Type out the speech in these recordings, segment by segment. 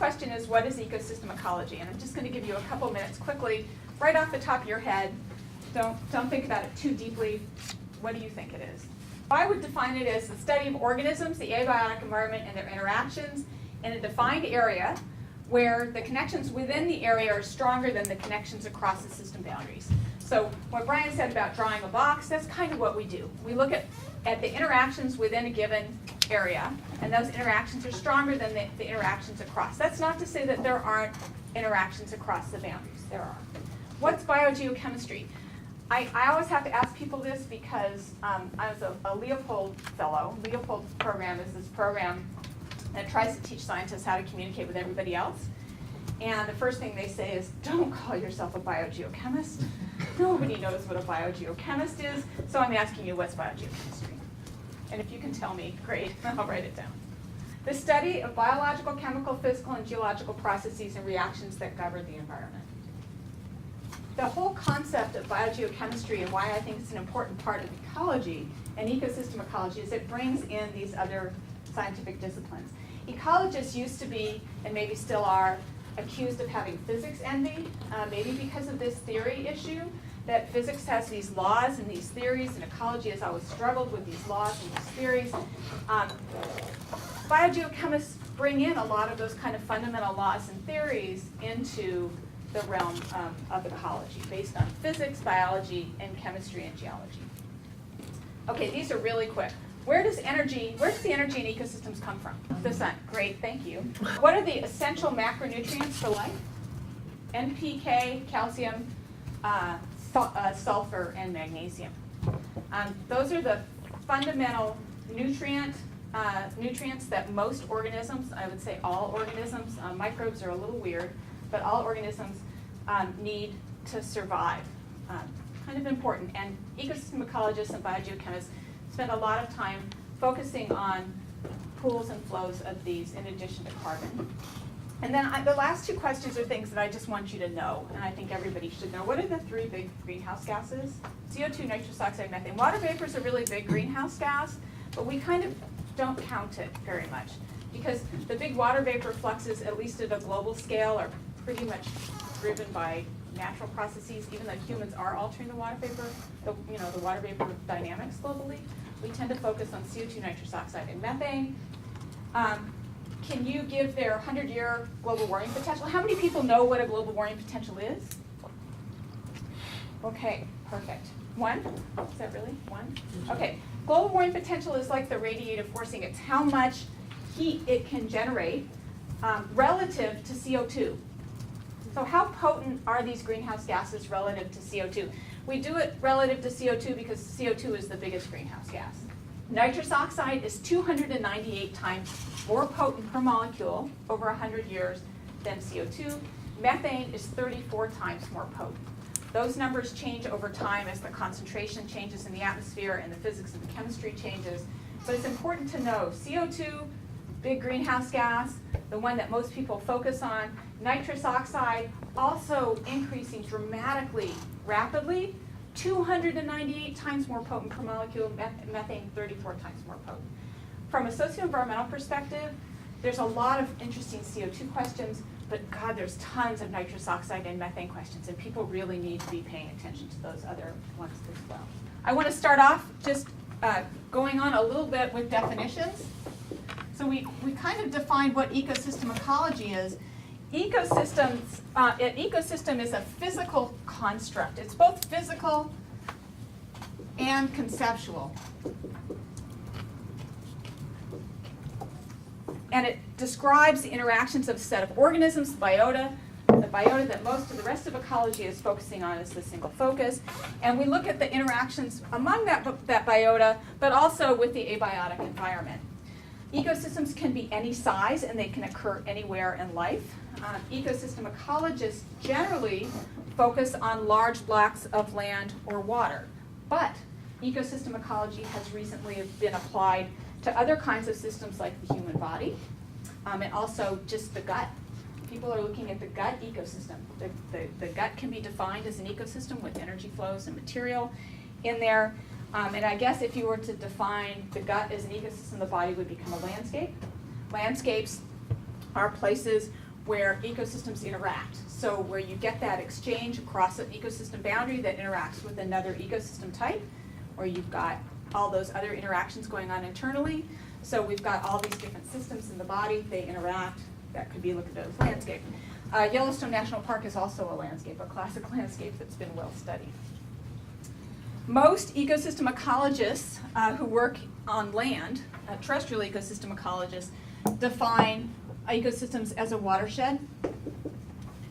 question is, what is ecosystem ecology? And I'm just going to give you a couple minutes quickly, right off the top of your head. Don't think about it too deeply. What do you think it is? I would define it as the study of organisms, the abiotic environment, and their interactions in a defined area where the connections within the area are stronger than the connections across the system boundaries. So what Brian said about drawing a box, that's kind of what we do. We look at the interactions within a given area, and those interactions are stronger than the interactions across. That's not to say that there aren't interactions across the boundaries. There are. What's biogeochemistry? I always have to ask people this because I was a Leopold fellow. Leopold program is this program that tries to teach scientists how to communicate with everybody else. And the first thing they say is, don't call yourself a biogeochemist. Nobody knows what a biogeochemist is, so I'm asking you, what's biogeochemistry? And if you can tell me, great, I'll write it down. The study of biological, chemical, physical, and geological processes and reactions that govern the environment. The whole concept of biogeochemistry and why I think it's an important part of ecology and ecosystem ecology is it brings in these other scientific disciplines. Ecologists used to be, and maybe still are, accused of having physics envy, maybe because of this theory issue, that physics has these laws and these theories, and ecology has always struggled with these laws and these theories. Biogeochemists bring in a lot of those kind of fundamental laws and theories into the realm of ecology, based on physics, biology, and chemistry and geology. Okay, these are really quick. Where does the energy in ecosystems come from? The sun. Great, thank you. What are the essential macronutrients for life? NPK, calcium, sulfur, and magnesium. Those are the fundamental nutrients that most organisms, I would say all organisms, microbes are a little weird, but all organisms need to survive. Kind of important. And ecosystem ecologists and biogeochemists spend a lot of time focusing on pools and flows of these in addition to carbon. And then the last two questions are things that I just want you to know, and I think everybody should know. What are the three big greenhouse gases? CO2, nitrous oxide, methane. Water vapor is a really big greenhouse gas, but we kind of don't count it very much because the big water vapor fluxes, at least at a global scale, are pretty much driven by natural processes. Even though humans are altering the water vapor, the water vapor dynamics globally, we tend to focus on CO2, nitrous oxide, and methane. Can you give their 100-year global warming potential? How many people know what a global warming potential is? Okay, perfect. One? Is that really one? Okay, global warming potential is like the radiative forcing. It's how much heat it can generate relative to CO2. So how potent are these greenhouse gases relative to CO2? We do it relative to CO2 because CO2 is the biggest greenhouse gas. Nitrous oxide is 298 times more potent per molecule over 100 years than CO2. Methane is 34 times more potent. Those numbers change over time as the concentration changes in the atmosphere and the physics and the chemistry changes. But it's important to know CO2, big greenhouse gas, the one that most people focus on. Nitrous oxide also increasing dramatically, rapidly, 298 times more potent per molecule, methane 34 times more potent. From a socio-environmental perspective, there's a lot of interesting CO2 questions, but God, there's tons of nitrous oxide and methane questions, and people really need to be paying attention to those other ones as well. I want to start off just going on a little bit with definitions. So we kind of defined what ecosystem ecology is. An ecosystem is a physical construct. It's both physical and conceptual. And it describes the interactions of a set of organisms, the biota that most of the rest of ecology is focusing on as the single focus. And we look at the interactions among that biota, but also with the abiotic environment. Ecosystems can be any size, and they can occur anywhere in life. Ecosystem ecologists generally focus on large blocks of land or water. But ecosystem ecology has recently been applied to other kinds of systems like the human body, and also just the gut. People are looking at the gut ecosystem. The gut can be defined as an ecosystem with energy flows and material in there. And I guess if you were to define the gut as an ecosystem, the body would become a landscape. Landscapes are places where ecosystems interact. So where you get that exchange across an ecosystem boundary that interacts with another ecosystem type, or you've got all those other interactions going on internally. So we've got all these different systems in the body, they interact. That could be looked at as landscape. Yellowstone National Park is also a landscape, a classic landscape that's been well studied. Most ecosystem ecologists who work on land, terrestrial ecosystem ecologists, define ecosystems as a watershed.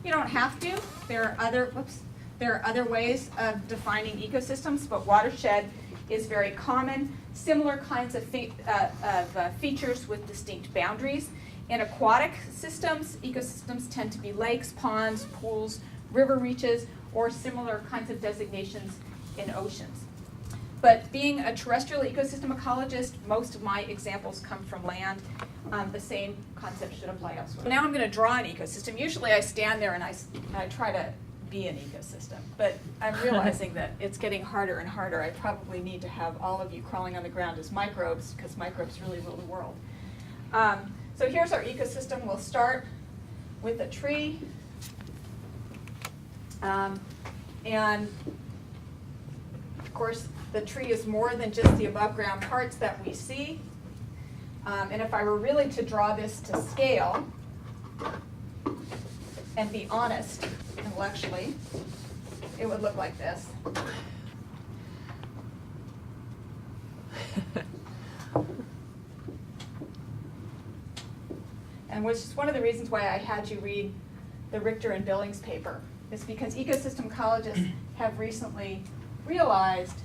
You don't have to. There are other ways of defining ecosystems, but watershed is very common. Similar kinds of features with distinct boundaries. In aquatic systems, ecosystems tend to be lakes, ponds, pools, river reaches, or similar kinds of designations in oceans. But being a terrestrial ecosystem ecologist, most of my examples come from land. The same concept should apply elsewhere. Now I'm going to draw an ecosystem. Usually I stand there and I try to be an ecosystem, but I'm realizing that it's getting harder and harder. I probably need to have all of you crawling on the ground as microbes, because microbes really rule the world. So here's our ecosystem. We'll start with a tree. And of course, the tree is more than just the above ground parts that we see. And if I were really to draw this to scale and be honest intellectually, it would look like this. And which is one of the reasons why I had you read the Richter and Billings paper, is because ecosystem ecologists have recently realized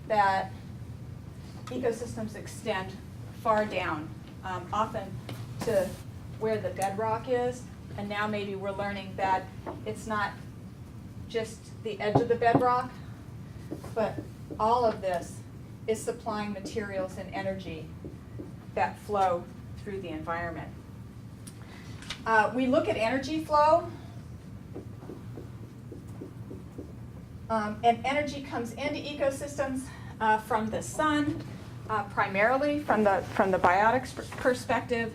that ecosystems extend far down, often to where the bedrock is, and now maybe we're learning that it's not just the edge of the bedrock, but all of this is supplying materials and energy that flow through the environment. We look at energy flow, and energy comes into ecosystems from the sun, primarily from the biotic perspective,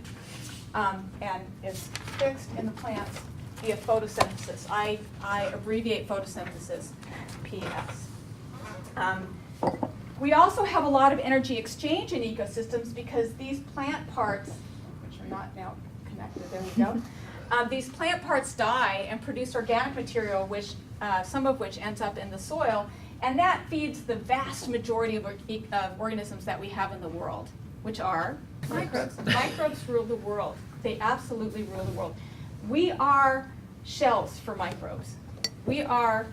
and is fixed in the plants via photosynthesis. I abbreviate photosynthesis, PS. We also have a lot of energy exchange in ecosystems because these plant parts, which are not now connected, there we go. These plant parts die and produce organic material, which some of which ends up in the soil, and that feeds the vast majority of organisms that we have in the world, which are microbes. Microbes rule the world. They absolutely rule the world. We are shells for microbes. We are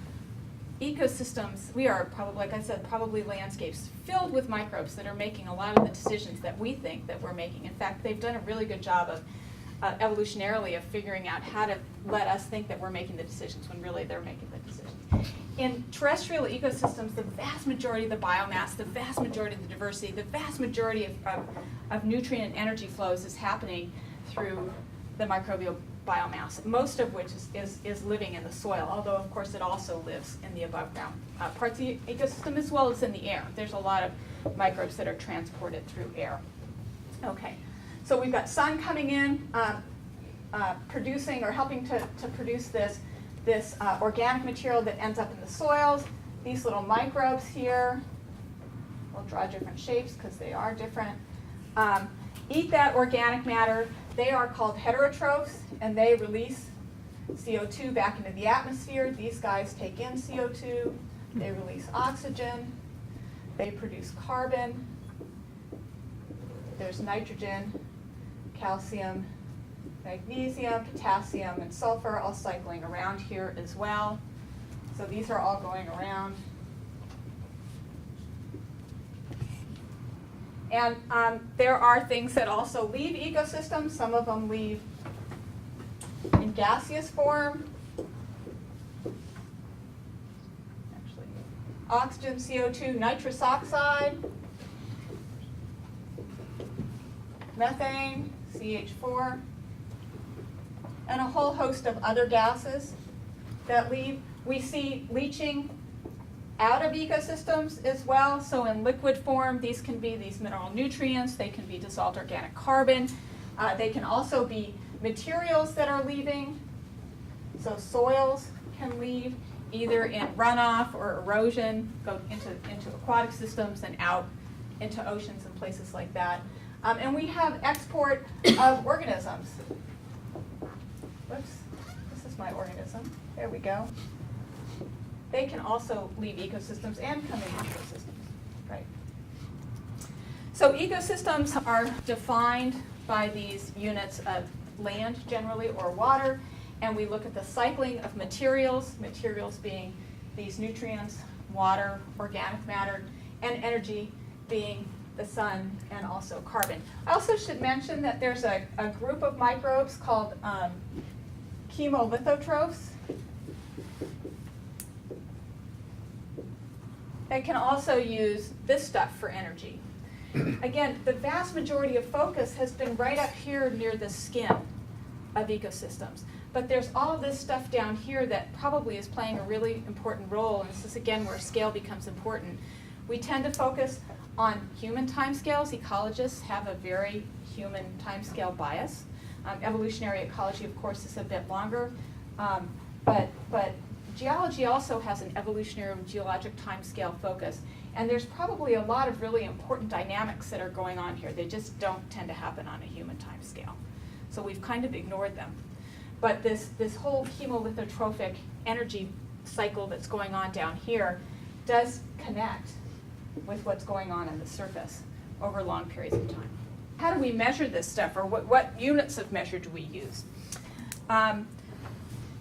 ecosystems. We are probably, like I said, probably landscapes filled with microbes that are making a lot of the decisions that we think that we're making. In fact, they've done a really good job of evolutionarily of figuring out how to let us think that we're making the decisions when really they're making the decisions. In terrestrial ecosystems, the vast majority of the biomass, the vast majority of the diversity, the vast majority of nutrient and energy flows is happening through the microbial biomass, most of which is living in the soil, although of course it also lives in the above ground parts of the ecosystem as well as in the air. There's a lot of microbes that are transported through air. Okay. So we've got sun coming in, producing or helping to produce this organic material that ends up in the soils. These little microbes here, we'll draw different shapes because they are different, eat that organic matter. They are called heterotrophs, and they release CO2 back into the atmosphere. These guys take in CO2, they release oxygen, they produce carbon, there's nitrogen, calcium, magnesium, potassium, and sulfur all cycling around here as well. So these are all going around. And there are things that also leave ecosystems. Some of them leave in gaseous form. Actually, oxygen, CO2, nitrous oxide, methane, CH4, and a whole host of other gases that leave. We see leaching out of ecosystems as well. So in liquid form, these can be these mineral nutrients. They can be dissolved organic carbon. They can also be materials that are leaving. So soils can leave either in runoff or erosion, go into aquatic systems and out into oceans and places like that. And we have export of organisms. Whoops, this is my organism. There we go. They can also leave ecosystems and come into ecosystems, right? So ecosystems are defined by these units of land generally or water, and we look at the cycling of materials being these nutrients, water, organic matter, and energy being the sun and also carbon. I also should mention that there's a group of microbes called chemolithotrophs. They can also use this stuff for energy. Again, the vast majority of focus has been right up here near the skin of ecosystems. But there's all this stuff down here that probably is playing a really important role, and this is again where scale becomes important. We tend to focus on human timescales. Ecologists have a very human timescale bias. Evolutionary ecology, of course, is a bit longer, but geology also has an evolutionary geologic timescale focus. And there's probably a lot of really important dynamics that are going on here. They just don't tend to happen on a human timescale. So we've kind of ignored them. But this whole chemolithotrophic energy cycle that's going on down here does connect with what's going on the surface over long periods of time. How do we measure this stuff, or what units of measure do we use?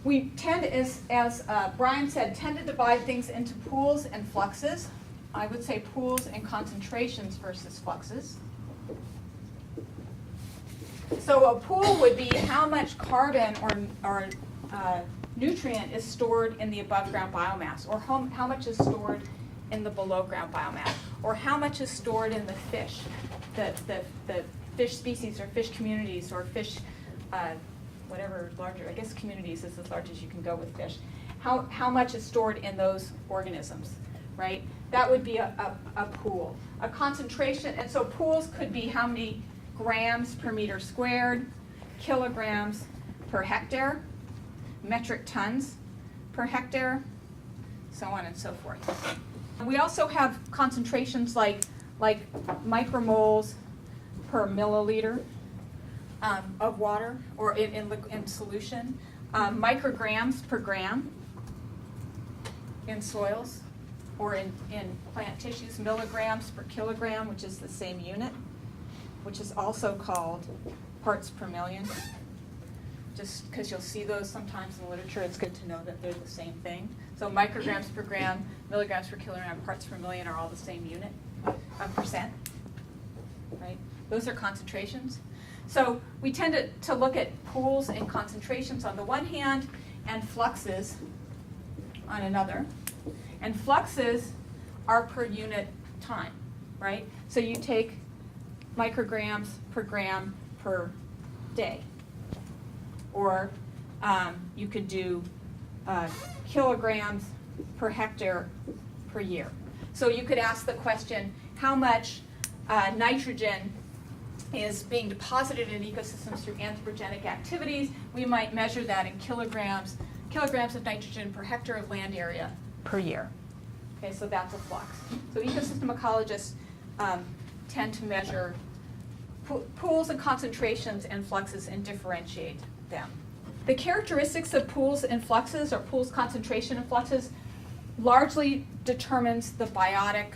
We tend, as Brian said, tend to divide things into pools and fluxes. I would say pools and concentrations versus fluxes. So a pool would be how much carbon or nutrient is stored in the above ground biomass, or how much is stored in the below ground biomass, or how much is stored in the fish, the fish species or fish communities or fish, whatever larger, I guess communities is as large as you can go with fish. How much is stored in those organisms, right? That would be a pool. A concentration, and so pools could be how many grams per meter squared, kilograms per hectare, metric tons per hectare, so on and so forth. We also have concentrations like micromoles per milliliter of water, or in solution, micrograms per gram in soils, or in plant tissues, milligrams per kilogram, which is the same unit, which is also called parts per million. Just because you'll see those sometimes in literature, it's good to know that they're the same thing. So micrograms per gram, milligrams per kilogram, parts per million are all the same unit of percent, right? Those are concentrations. So we tend to look at pools and concentrations on the one hand and fluxes on another. And fluxes are per unit time, right? So you take micrograms per gram per day. Or you could do kilograms per hectare per year. So you could ask the question, how much nitrogen is being deposited in ecosystems through anthropogenic activities? We might measure that in kilograms of nitrogen per hectare of land area per year. Okay, so that's a flux. So ecosystem ecologists tend to measure pools and concentrations and fluxes and differentiate them. The characteristics of pools and fluxes, or pools, concentration, and fluxes, largely determines the biotic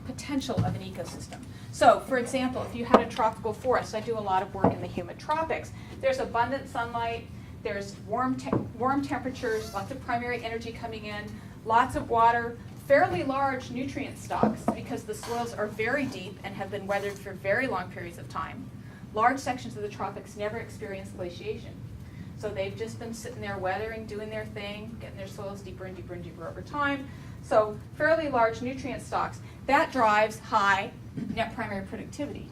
potential of an ecosystem. So, for example, if you had a tropical forest, I do a lot of work in the humid tropics, there's abundant sunlight, there's warm temperatures, lots of primary energy coming in, lots of water, fairly large nutrient stocks because the soils are very deep and have been weathered for very long periods of time. Large sections of the tropics never experience glaciation. So they've just been sitting there weathering, doing their thing, getting their soils deeper and deeper and deeper over time. So fairly large nutrient stocks. That drives high net primary productivity.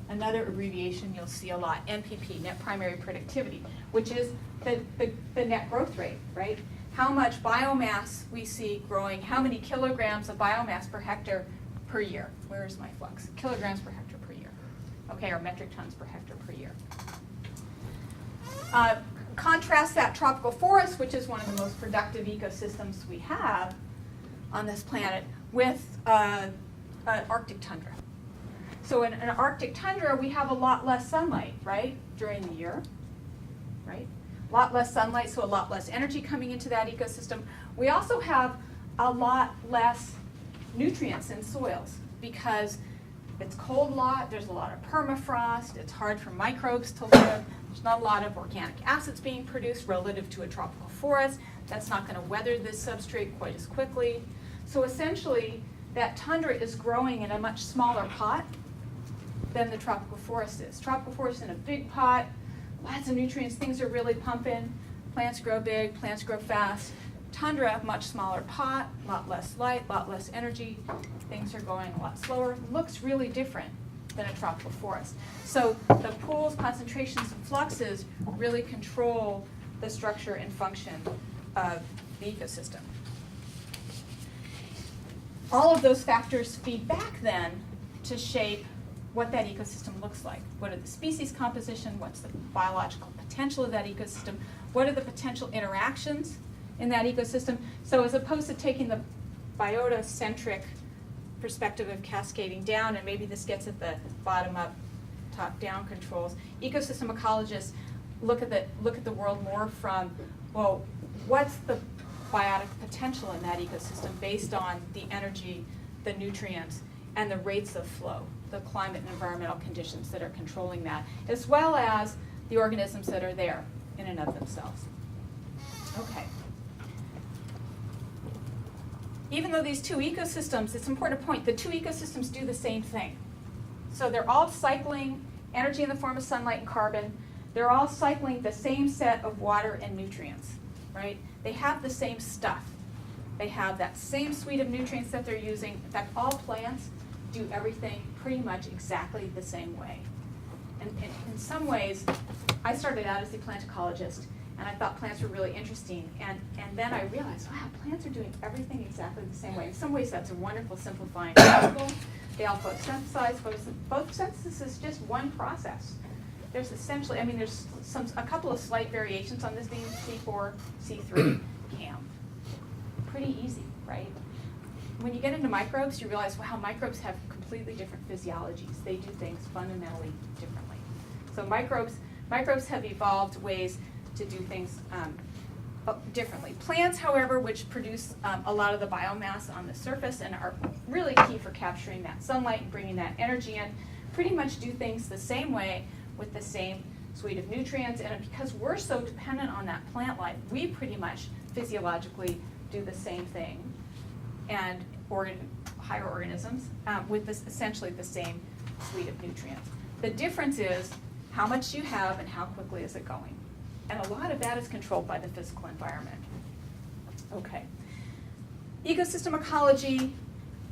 Another abbreviation you'll see a lot, NPP, net primary productivity, which is the net growth rate, right? how much biomass we see growing, how many kilograms of biomass per hectare per year. Where is my flux? Kilograms per hectare per year. Okay, or metric tons per hectare per year. Contrast that tropical forest, which is one of the most productive ecosystems we have on this planet, with Arctic tundra. So in an Arctic tundra, we have a lot less sunlight, right, during the year, right? A lot less sunlight, so a lot less energy coming into that ecosystem. We also have a lot less nutrients in soils because it's cold a lot, there's a lot of permafrost, it's hard for microbes to live, there's not a lot of organic acids being produced relative to a tropical forest. That's not going to weather this substrate quite as quickly. So essentially, that tundra is growing in a much smaller pot than the tropical forest is. Tropical forest in a big pot, lots of nutrients, things are really pumping, plants grow big, plants grow fast. Tundra, much smaller pot, a lot less light, a lot less energy, things are going a lot slower, looks really different than a tropical forest. So the pools, concentrations, and fluxes really control the structure and function of the ecosystem. All of those factors feed back then to shape what that ecosystem looks like. What are the species composition? What's the biological potential of that ecosystem? What are the potential interactions in that ecosystem? So as opposed to taking the biota-centric perspective of cascading down, and maybe this gets at the bottom-up, top-down controls, ecosystem ecologists look at the world more from, well, what's the biotic potential in that ecosystem based on the energy, the nutrients, and the rates of flow, the climate and environmental conditions that are controlling that, as well as the organisms that are there in and of themselves. Okay. Even though these two ecosystems, it's important to point, the two ecosystems do the same thing. So they're all cycling energy in the form of sunlight and carbon. They're all cycling the same set of water and nutrients, right? They have the same stuff. They have that same suite of nutrients that they're using. In fact, all plants do everything pretty much exactly the same way. And in some ways, I started out as a plant ecologist, and I thought plants were really interesting. And then I realized, wow, plants are doing everything exactly the same way. In some ways, that's a wonderful simplifying principle. They all photosynthesize. Photosynthesis is just one process. There's essentially, I mean, there's a couple of slight variations on this being C4, C3, CAM. Pretty easy, right? When you get into microbes, you realize, wow, microbes have completely different physiologies. They do things fundamentally differently. So microbes have evolved ways to do things differently. Plants, however, which produce a lot of the biomass on the surface and are really key for capturing that sunlight and bringing that energy in, pretty much do things the same way with the same suite of nutrients. And because we're so dependent on that plant life, we pretty much physiologically do the same thing, and higher organisms with essentially the same suite of nutrients. The difference is how much you have and how quickly is it going. And a lot of that is controlled by the physical environment. Okay. Ecosystem ecology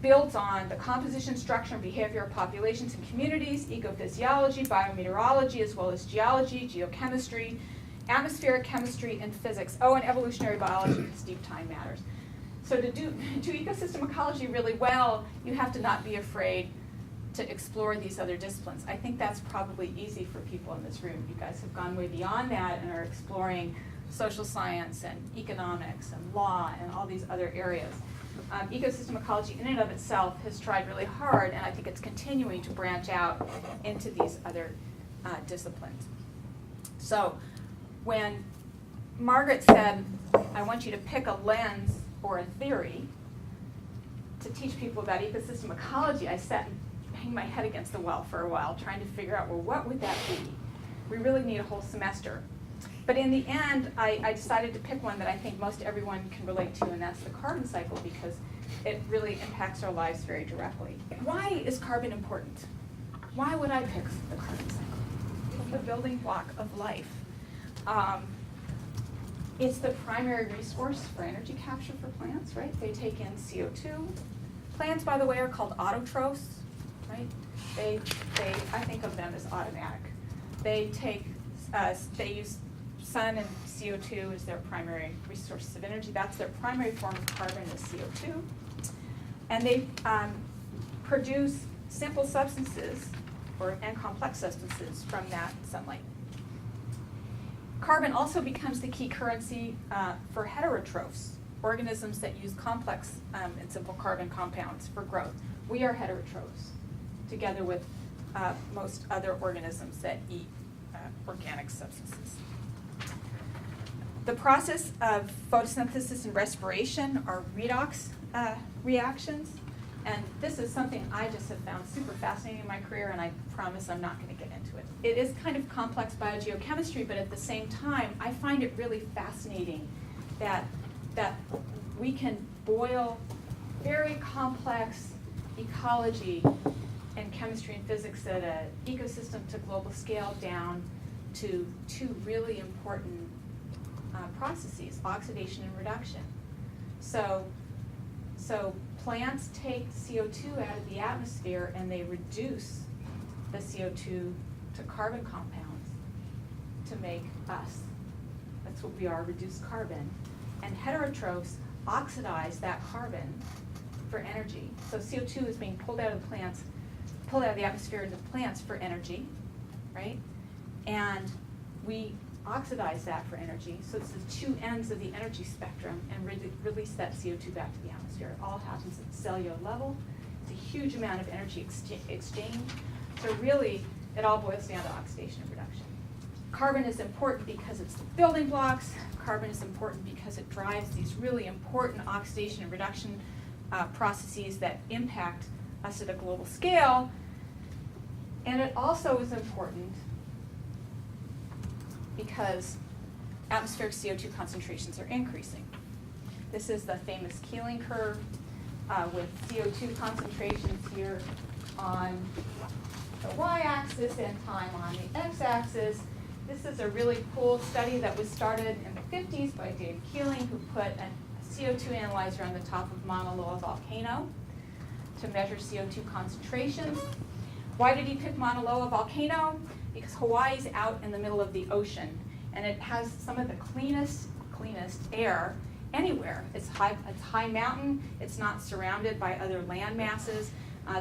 builds on the composition, structure, and behavior of populations and communities, ecophysiology, biometeorology, as well as geology, geochemistry, atmospheric chemistry, and physics. Oh, and evolutionary biology, because deep time matters. So to do ecosystem ecology really well, you have to not be afraid to explore these other disciplines. I think that's probably easy for people in this room. You guys have gone way beyond that and are exploring social science and economics and law and all these other areas. Ecosystem ecology in and of itself has tried really hard, and I think it's continuing to branch out into these other disciplines. So when Margaret said, I want you to pick a lens or a theory to teach people about ecosystem ecology, I sat and banged my head against the wall for a while trying to figure out, well, what would that be? We really need a whole semester. But in the end, I decided to pick one that I think most everyone can relate to, and that's the carbon cycle, because it really impacts our lives very directly. Why is carbon important? Why would I pick the carbon cycle? It's the building block of life. It's the primary resource for energy capture for plants, right? They take in CO2. Plants, by the way, are called autotrophs, right? I think of them as automatic. They use sun and CO2 is their primary resources of energy. That's their primary form of carbon is CO2. And they produce simple substances and complex substances from that sunlight. Carbon also becomes the key currency for heterotrophs, organisms that use complex and simple carbon compounds for growth. We are heterotrophs, together with most other organisms that eat organic substances. The process of photosynthesis and respiration are redox reactions, and this is something I just have found super fascinating in my career, and I promise I'm not going to get into it. It is kind of complex biogeochemistry, but at the same time, I find it really fascinating that we can boil very complex ecology and chemistry and physics at an ecosystem to global scale down to two really important processes, oxidation and reduction. So plants take CO2 out of the atmosphere and they reduce the CO2 to carbon compounds to make us. That's what we are, reduced carbon. And heterotrophs oxidize that carbon for energy. So CO2 is being pulled out of the plants, pulled out of the atmosphere into the plants for energy, right? And we oxidize that for energy. So it's the two ends of the energy spectrum and release that CO2 back to the atmosphere. It all happens at the cellular level. It's a huge amount of energy exchange. So really, it all boils down to oxidation and reduction. Carbon is important because it's the building blocks. Carbon is important because it drives these really important oxidation and reduction processes that impact us at a global scale. And it also is important because atmospheric CO2 concentrations are increasing. This is the famous Keeling curve with CO2 concentrations here on the y-axis and time on the x-axis. This is a really cool study that was started in the 50s by Dave Keeling, who put a CO2 analyzer on the top of Mauna Loa volcano to measure CO2 concentrations. Why did he pick Mauna Loa volcano? Because Hawaii's out in the middle of the ocean, and it has some of the cleanest air anywhere. It's high mountain. It's not surrounded by other land masses.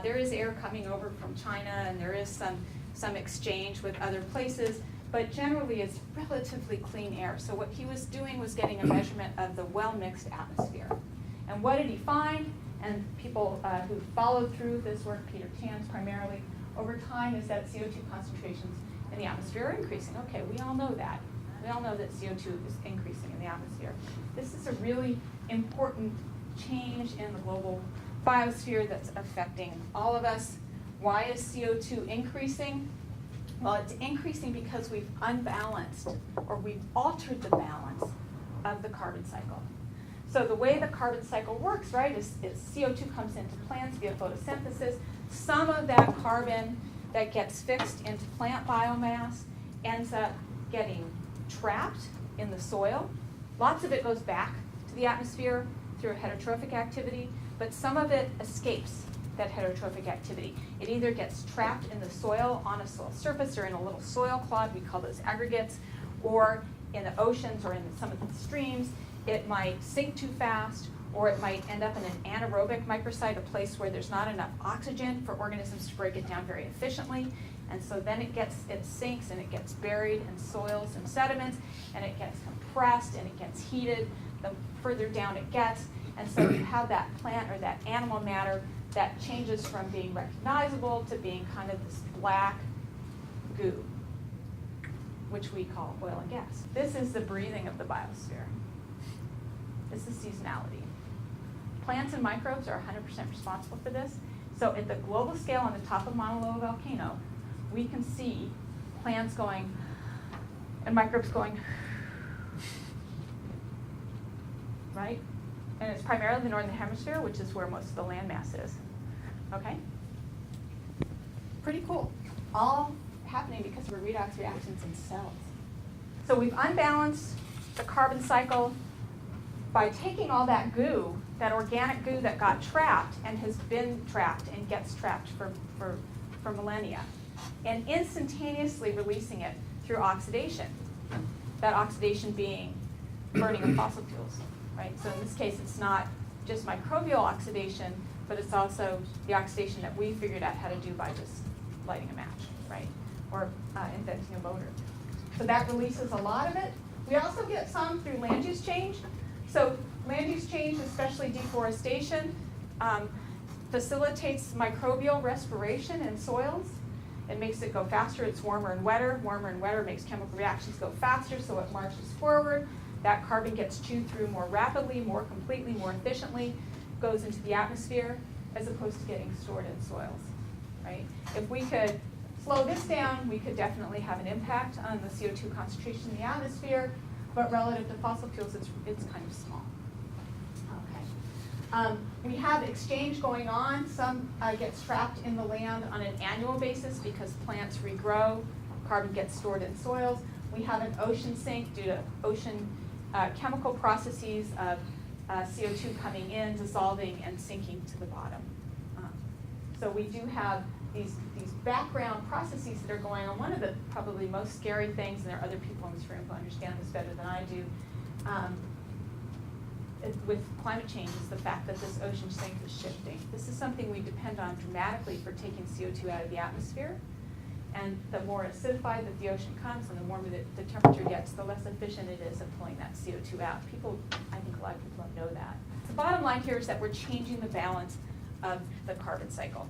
There is air coming over from China, and there is some exchange with other places, but generally it's relatively clean air. So what he was doing was getting a measurement of the well-mixed atmosphere. And what did he find? And people who followed through this work, Peter Tan's primarily, over time is that CO2 concentrations in the atmosphere are increasing. Okay, we all know that. We all know that CO2 is increasing in the atmosphere. This is a really important change in the global biosphere that's affecting all of us. Why is CO2 increasing? Well, it's increasing because we've unbalanced, or we've altered the balance of the carbon cycle. So the way the carbon cycle works, right, is CO2 comes into plants via photosynthesis. Some of that carbon that gets fixed into plant biomass ends up getting trapped in the soil. Lots of it goes back to the atmosphere through heterotrophic activity, but some of it escapes that heterotrophic activity. It either gets trapped in the soil on a soil surface or in a little soil clod, we call those aggregates, or in the oceans or in some of the streams. It might sink too fast, or it might end up in an anaerobic microsite, a place where there's not enough oxygen for organisms to break it down very efficiently. And so then it sinks and it gets buried in soils and sediments, and it gets compressed and it gets heated the further down it gets. And so you have that plant or that animal matter that changes from being recognizable to being kind of this black goo, which we call oil and gas. This is the breathing of the biosphere. This is seasonality. Plants and microbes are 100% responsible for this. So at the global scale on the top of Mauna Loa volcano, we can see plants going and microbes going, right? And it's primarily the northern hemisphere, which is where most of the land mass is. Okay? Pretty cool. All happening because of redox reactions in cells. So we've unbalanced the carbon cycle by taking all that goo, that organic goo that got trapped and has been trapped and gets trapped for millennia, and instantaneously releasing it through oxidation. that oxidation being burning of fossil fuels, right? So in this case, it's not just microbial oxidation, but it's also the oxidation that we figured out how to do by just lighting a match, right? Or inventing a motor. So that releases a lot of it. We also get some through land use change. So land use change, especially deforestation, facilitates microbial respiration in soils. It makes it go faster. It's warmer and wetter makes chemical reactions go faster, so it marches forward. That carbon gets chewed through more rapidly, more completely, more efficiently, goes into the atmosphere, as opposed to getting stored in soils, right? If we could slow this down, we could definitely have an impact on the CO2 concentration in the atmosphere, but relative to fossil fuels, it's kind of small. Okay. We have exchange going on. Some gets trapped in the land on an annual basis because plants regrow, carbon gets stored in soils. We have an ocean sink due to ocean chemical processes of CO2 coming in, dissolving, and sinking to the bottom. So we do have these background processes that are going on. One of the probably most scary things, and there are other people in this room who understand this better than I do, with climate change is the fact that this ocean sink is shifting. This is something we depend on dramatically for taking CO2 out of the atmosphere. And the more acidified that the ocean comes and the warmer the temperature gets, the less efficient it is at pulling that CO2 out. I think a lot of people don't know that. The bottom line here is that we're changing the balance of the carbon cycle.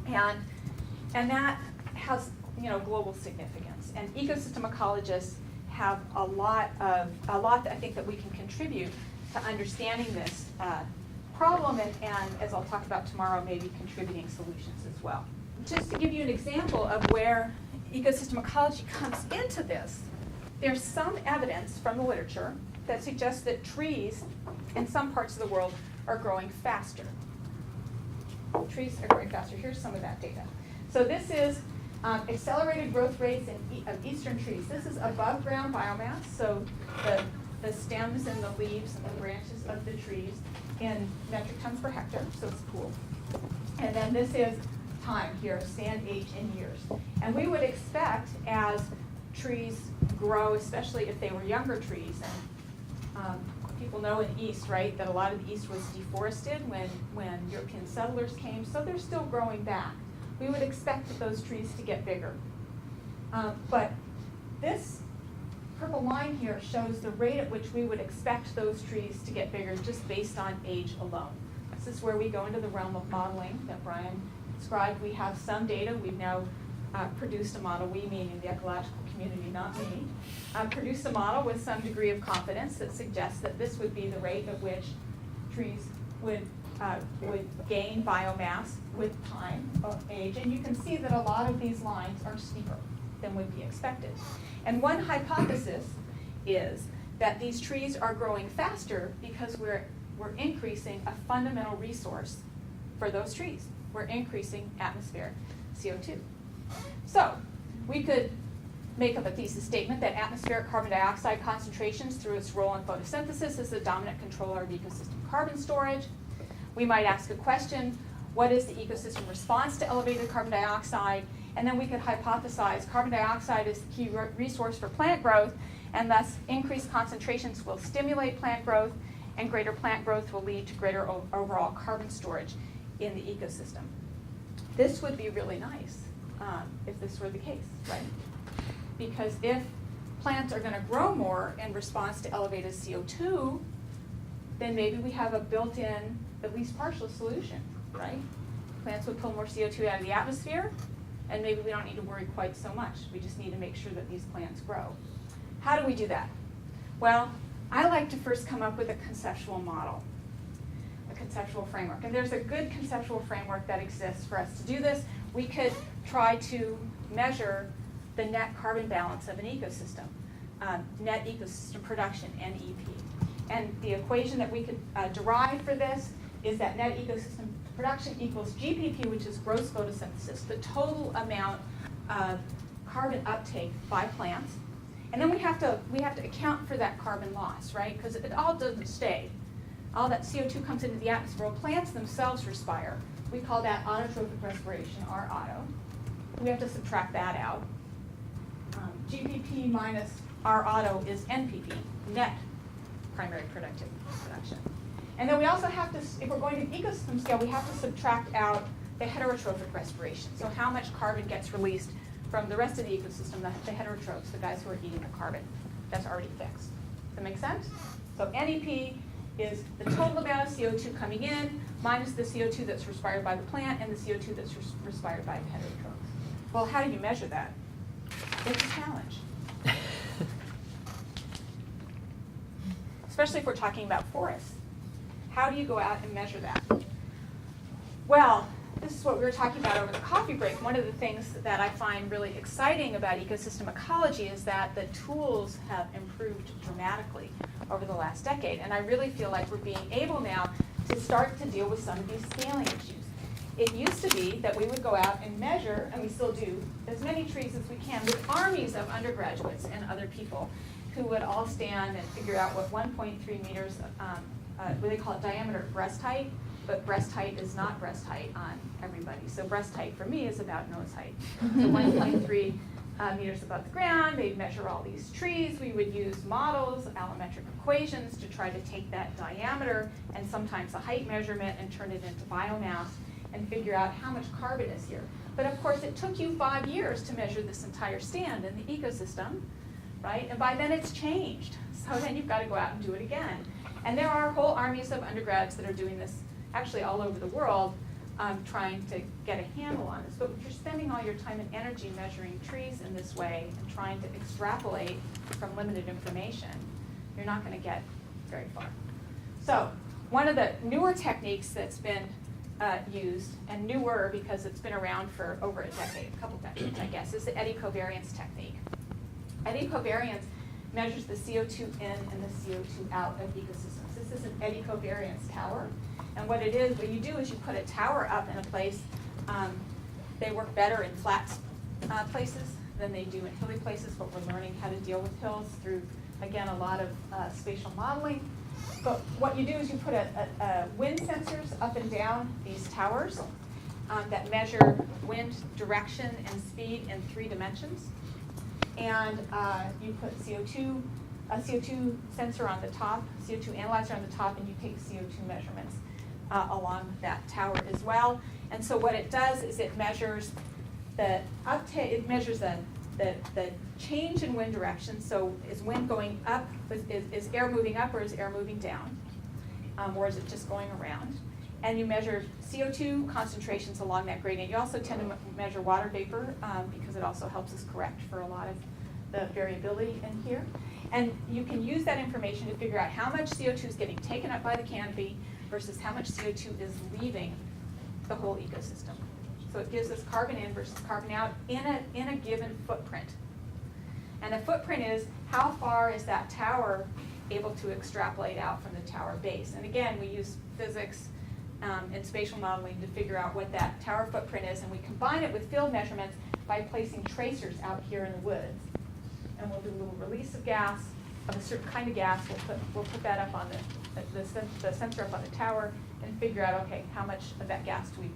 And that has global significance. And ecosystem ecologists have a lot that I think that we can contribute to understanding this problem and, as I'll talk about tomorrow, maybe contributing solutions as well. Just to give you an example of where ecosystem ecology comes into this, there's some evidence from the literature that suggests that trees in some parts of the world are growing faster. Trees are growing faster. Here's some of that data. So this is accelerated growth rates of eastern trees. This is above ground biomass, so the stems and the leaves and the branches of the trees in metric tons per hectare, so it's pooled. And then this is time here, stand age in years. And we would expect as trees grow, especially if they were younger trees, and people know in the East, right, that a lot of the East was deforested when European settlers came, so they're still growing back. We would expect those trees to get bigger. But this purple line here shows the rate at which we would expect those trees to get bigger just based on age alone. This is where we go into the realm of modeling that Brian described. We have some data. We've now produced a model, we meaning the ecological community, not me, produced a model with some degree of confidence that suggests that this would be the rate at which trees would gain biomass with time of age. And you can see that a lot of these lines are steeper than would be expected. And one hypothesis is that these trees are growing faster because we're increasing a fundamental resource for those trees. We're increasing atmospheric CO2. So we could make up a thesis statement that atmospheric carbon dioxide concentrations through its role in photosynthesis is the dominant controller of ecosystem carbon storage. We might ask a question, what is the ecosystem response to elevated carbon dioxide? And then we could hypothesize carbon dioxide is the key resource for plant growth, and thus increased concentrations will stimulate plant growth, and greater plant growth will lead to greater overall carbon storage in the ecosystem. This would be really nice if this were the case, right? Because if plants are going to grow more in response to elevated CO2, then maybe we have a built-in, at least partial solution, right? Plants would pull more CO2 out of the atmosphere, and maybe we don't need to worry quite so much. We just need to make sure that these plants grow. How do we do that? Well, I like to first come up with a conceptual model, a conceptual framework. And there's a good conceptual framework that exists for us to do this. We could try to measure the net carbon balance of an ecosystem, net ecosystem production, NEP. And the equation that we could derive for this is that net ecosystem production equals GPP, which is gross photosynthesis, the total amount of carbon uptake by plants. And then we have to account for that carbon loss, right? Because it all doesn't stay. All that CO2 comes into the atmosphere. Well, plants themselves respire. We call that autotrophic respiration, or auto. We have to subtract that out. GPP minus our auto is NPP, net primary productive production. And then we also have to, if we're going to ecosystem scale, we have to subtract out the heterotrophic respiration. So how much carbon gets released from the rest of the ecosystem, the heterotrophs, the guys who are eating the carbon. That's already fixed. Does that make sense? So NEP is the total amount of CO2 coming in minus the CO2 that's respired by the plant and the CO2 that's respired by the heterotrophs. Well, how do you measure that? It's a challenge. Especially if we're talking about forests. How do you go out and measure that? Well, this is what we were talking about over the coffee break. One of the things that I find really exciting about ecosystem ecology is that the tools have improved dramatically over the last decade. And I really feel like we're being able now to start to deal with some of these scaling issues. It used to be that we would go out and measure, and we still do, as many trees as we can with armies of undergraduates and other people who would all stand and figure out what 1.3 meters, what they call it diameter breast height, but breast height is not breast height on everybody. So breast height for me is about nose height. So 1.3 meters above the ground, they'd measure all these trees. We would use models, allometric equations to try to take that diameter and sometimes a height measurement and turn it into biomass and figure out how much carbon is here. But of course it took you 5 years to measure this entire stand in the ecosystem, right? And by then it's changed. So then you've got to go out and do it again. And there are whole armies of undergrads that are doing this actually all over the world, trying to get a handle on this. But if you're spending all your time and energy measuring trees in this way and trying to extrapolate from limited information, you're not going to get very far. So one of the newer techniques that's been used, and newer because it's been around for over a decade, a couple decades, I guess, is the eddy covariance technique. Eddy covariance measures the CO2 in and the CO2 out of ecosystems. This is an eddy covariance tower. And what it is, what you do is you put a tower up in a place. They work better in flat places than they do in hilly places, but we're learning how to deal with hills through, again, a lot of spatial modeling. But what you do is you put wind sensors up and down these towers that measure wind direction and speed in 3 dimensions. And you put a CO2 sensor on the top, CO2 analyzer on the top, and you take CO2 measurements along that tower as well. And so what it does is it measures the uptake, it measures the change in wind direction. So is wind going up, is air moving up or is air moving down? Or is it just going around? And you measure CO2 concentrations along that gradient. You also tend to measure water vapor because it also helps us correct for a lot of the variability in here. And you can use that information to figure out how much CO2 is getting taken up by the canopy versus how much CO2 is leaving the whole ecosystem. So it gives us carbon in versus carbon out in a given footprint. And the footprint is how far is that tower able to extrapolate out from the tower base. And again, we use physics and spatial modeling to figure out what that tower footprint is, and we combine it with field measurements by placing tracers out here in the woods. And we'll do a little release of gas, of a certain kind of gas. We'll put that up on the sensor up on the tower and figure out, okay, how much of that gas do we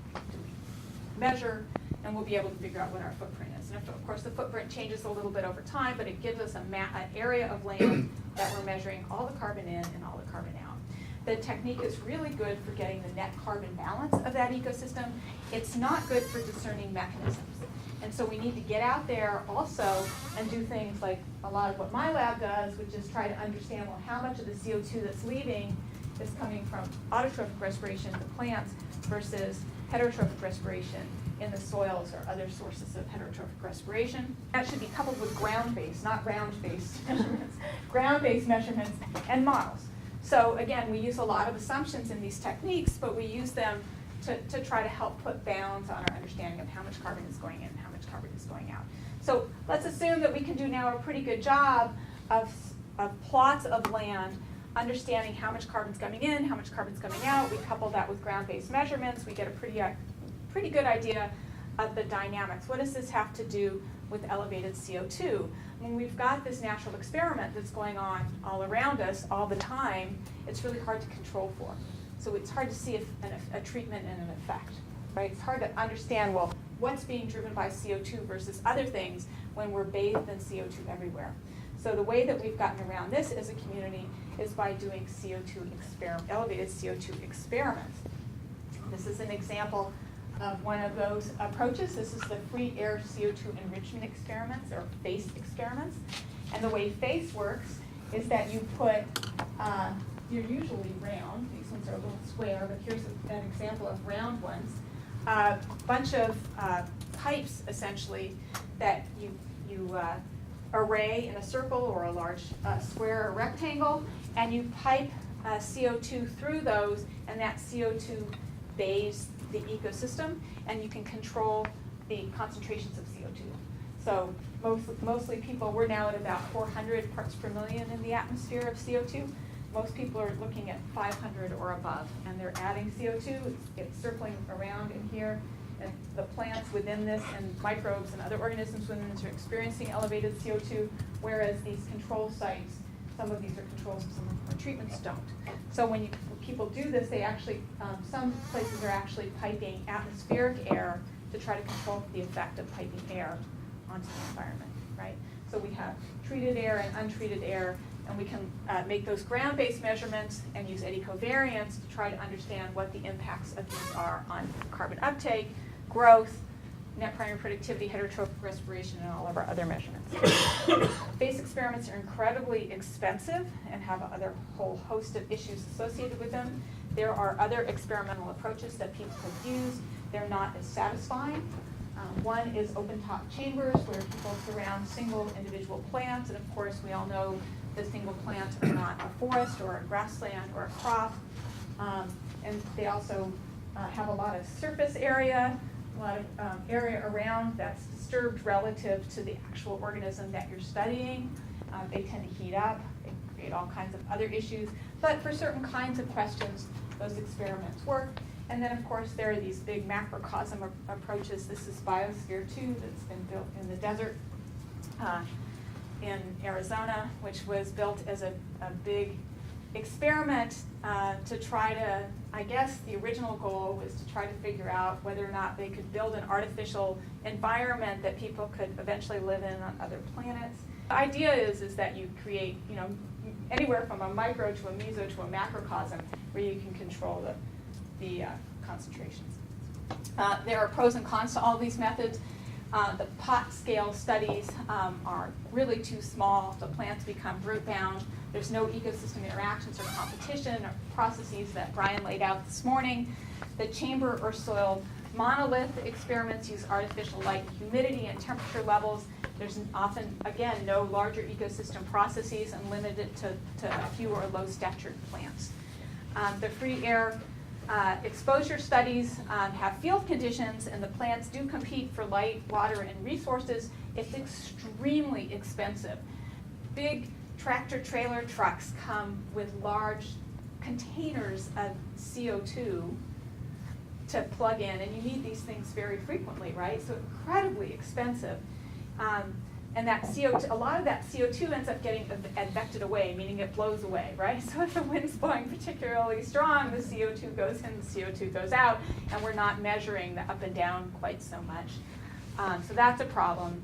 measure, and we'll be able to figure out what our footprint is. And of course, the footprint changes a little bit over time, but it gives us an area of land that we're measuring all the carbon in and all the carbon out. The technique is really good for getting the net carbon balance of that ecosystem. It's not good for discerning mechanisms. And so we need to get out there also and do things like a lot of what my lab does, which is try to understand, well, how much of the CO2 that's leaving is coming from autotrophic respiration in the plants versus heterotrophic respiration in the soils or other sources of heterotrophic respiration. That should be coupled with ground-based, not round-based measurements, ground-based measurements and models. So again, we use a lot of assumptions in these techniques, but we use them to try to help put bounds on our understanding of how much carbon is going in and how much carbon is going out. So let's assume that we can do now a pretty good job of plots of land, understanding how much carbon's coming in, how much carbon's coming out. We couple that with ground-based measurements. We get a pretty good idea of the dynamics. What does this have to do with elevated CO2? When we've got this natural experiment that's going on all around us all the time, it's really hard to control for. So it's hard to see a treatment and an effect, right? It's hard to understand, well, what's being driven by CO2 versus other things when we're bathed in CO2 everywhere. So the way that we've gotten around this as a community is by doing elevated CO2 experiments. This is an example of one of those approaches. This is the free air CO2 enrichment experiments, or FACE experiments. And the way FACE works is that you put, you're usually round, these ones are a little square, but here's an example of round ones. A bunch of pipes, essentially, that you array in a circle or a large square or rectangle, and you pipe CO2 through those, and that CO2 bathes the ecosystem, and you can control the concentrations of CO2. So mostly people, we're now at about 400 parts per million in the atmosphere of CO2. Most people are looking at 500 or above, and they're adding CO2. It's circling around in here, and the plants within this and microbes and other organisms within this are experiencing elevated CO2, whereas these control sites, some of these are controls, some of them are treatments don't. So when people do this, they actually, some places are actually piping atmospheric air to try to control the effect of piping air onto the environment, right? So we have treated air and untreated air, and we can make those ground-based measurements and use eddy covariance to try to understand what the impacts of these are on carbon uptake, growth, net primary productivity, heterotrophic respiration, and all of our other measurements. FACE experiments are incredibly expensive and have a whole host of issues associated with them. There are other experimental approaches that people have used. They're not as satisfying. One is open-top chambers, where people surround single individual plants, and of course we all know the single plants are not a forest or a grassland or a crop. And they also have a lot of surface area, a lot of area around that's disturbed relative to the actual organism that you're studying. They tend to heat up, they create all kinds of other issues, but for certain kinds of questions, those experiments work. And then of course there are these big macrocosm approaches. This is Biosphere 2 that's been built in the desert in Arizona, which was built as a big experiment to try to, I guess the original goal was to try to figure out whether or not they could build an artificial environment that people could eventually live in on other planets. The idea is that you create, anywhere from a micro to a meso to a macrocosm where you can control the concentrations. There are pros and cons to all these methods. The pot scale studies are really too small. The plants become root bound. There's no ecosystem interactions or competition or processes that Brian laid out this morning. The chamber or soil monolith experiments use artificial light, humidity, and temperature levels. There's often, again, no larger ecosystem processes and limited to a few or low statured plants. The free air exposure studies have field conditions, and the plants do compete for light, water, and resources. It's extremely expensive. Big tractor trailer trucks come with large containers of CO2 to plug in, and you need these things very frequently, right? So incredibly expensive. And that CO2, a lot of that CO2 ends up getting advected away, meaning it blows away, right? So if the wind's blowing particularly strong, the CO2 goes in, the CO2 goes out, and we're not measuring the up and down quite so much. So that's a problem.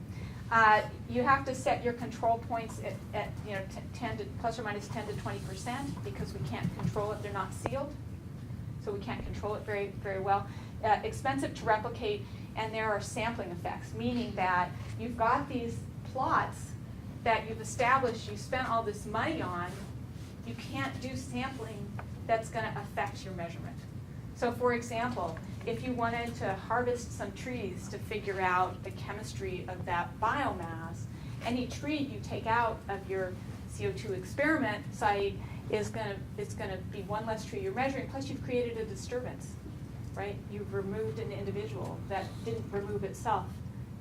You have to set your control points at 10 to plus or minus 10 to 20% because we can't control it. They're not sealed, so we can't control it very, very well. Expensive to replicate, and there are sampling effects, meaning that you've got these plots that you've established, you spent all this money on, you can't do sampling that's going to affect your measurement. So for example, if you wanted to harvest some trees to figure out the chemistry of that biomass, any tree you take out of your CO2 experiment site is going to be one less tree you're measuring, plus you've created a disturbance, right? You've removed an individual that didn't remove itself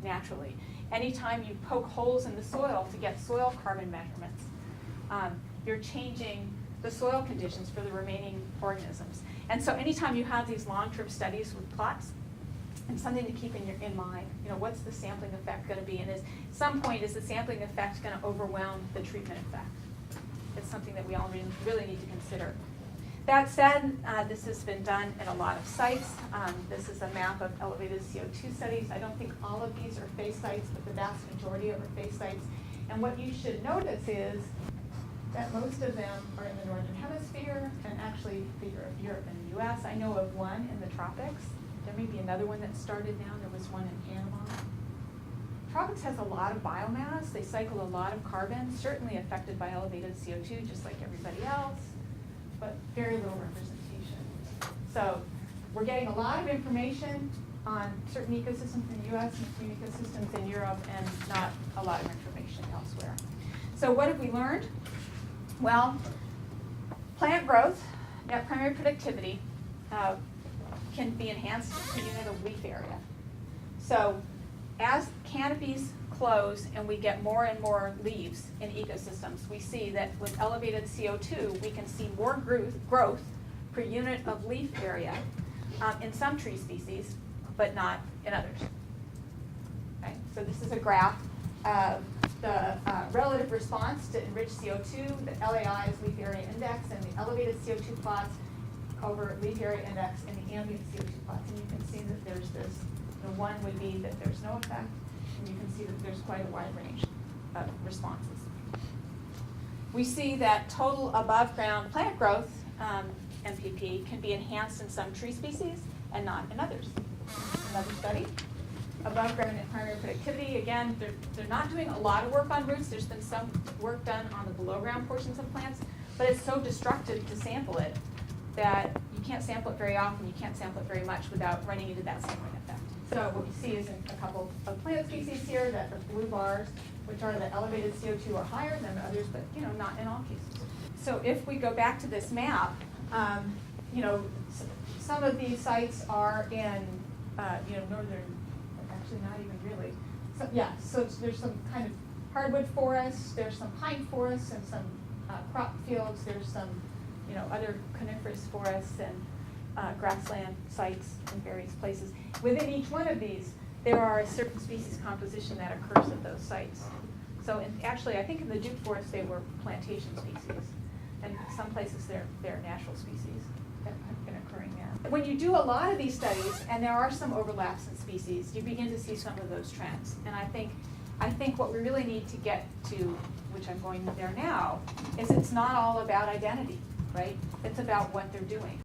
naturally. Anytime you poke holes in the soil to get soil carbon measurements, you're changing the soil conditions for the remaining organisms. And so anytime you have these long-term studies with plots, it's something to keep in mind. What's the sampling effect going to be? And at some point, is the sampling effect going to overwhelm the treatment effect? It's something that we all really need to consider. That said, this has been done at a lot of sites. This is a map of elevated CO2 studies. I don't think all of these are FACE sites, but the vast majority are FACE sites. And what you should notice is that most of them are in the northern hemisphere and actually figure of Europe and the US. I know of one in the tropics. There may be another one that started now. There was one in Panama. Tropics has a lot of biomass. They cycle a lot of carbon, certainly affected by elevated CO2, just like everybody else, but very little representation. So we're getting a lot of information on certain ecosystems in the US and certain ecosystems in Europe, and not a lot of information elsewhere. So what have we learned? Well, plant growth, net primary productivity, can be enhanced per unit of leaf area. So as canopies close and we get more and more leaves in ecosystems, we see that with elevated CO2, we can see more growth per unit of leaf area in some tree species, but not in others. Okay? So this is a graph of the relative response to enriched CO2. The LAI is leaf area index, and the elevated CO2 plots over leaf area index and the ambient CO2 plots. And you can see that there's this, the one would be that there's no effect, and you can see that there's quite a wide range of responses. We see that total above ground plant growth, MPP, can be enhanced in some tree species and not in others. Another study. Above ground and primary productivity, again, they're not doing a lot of work on roots. There's been some work done on the below ground portions of plants, but it's so destructive to sample it that you can't sample it very often, you can't sample it very much without running into that sampling effect. So what you see is in a couple of plant species here that the blue bars, which are the elevated CO2, are higher than others, but not in all cases. So if we go back to this map, some of these sites are in northern, actually not even really. So so there's some kind of hardwood forests, there's some pine forests and some crop fields, there's some other coniferous forests and grassland sites in various places. Within each one of these, there are a certain species composition that occurs at those sites. So actually, I think in the Duke Forest they were plantation species, and some places they're natural species that have been occurring there. When you do a lot of these studies, and there are some overlaps in species, you begin to see some of those trends. And I think what we really need to get to, which I'm going there now, is it's not all about identity, right? It's about what they're doing.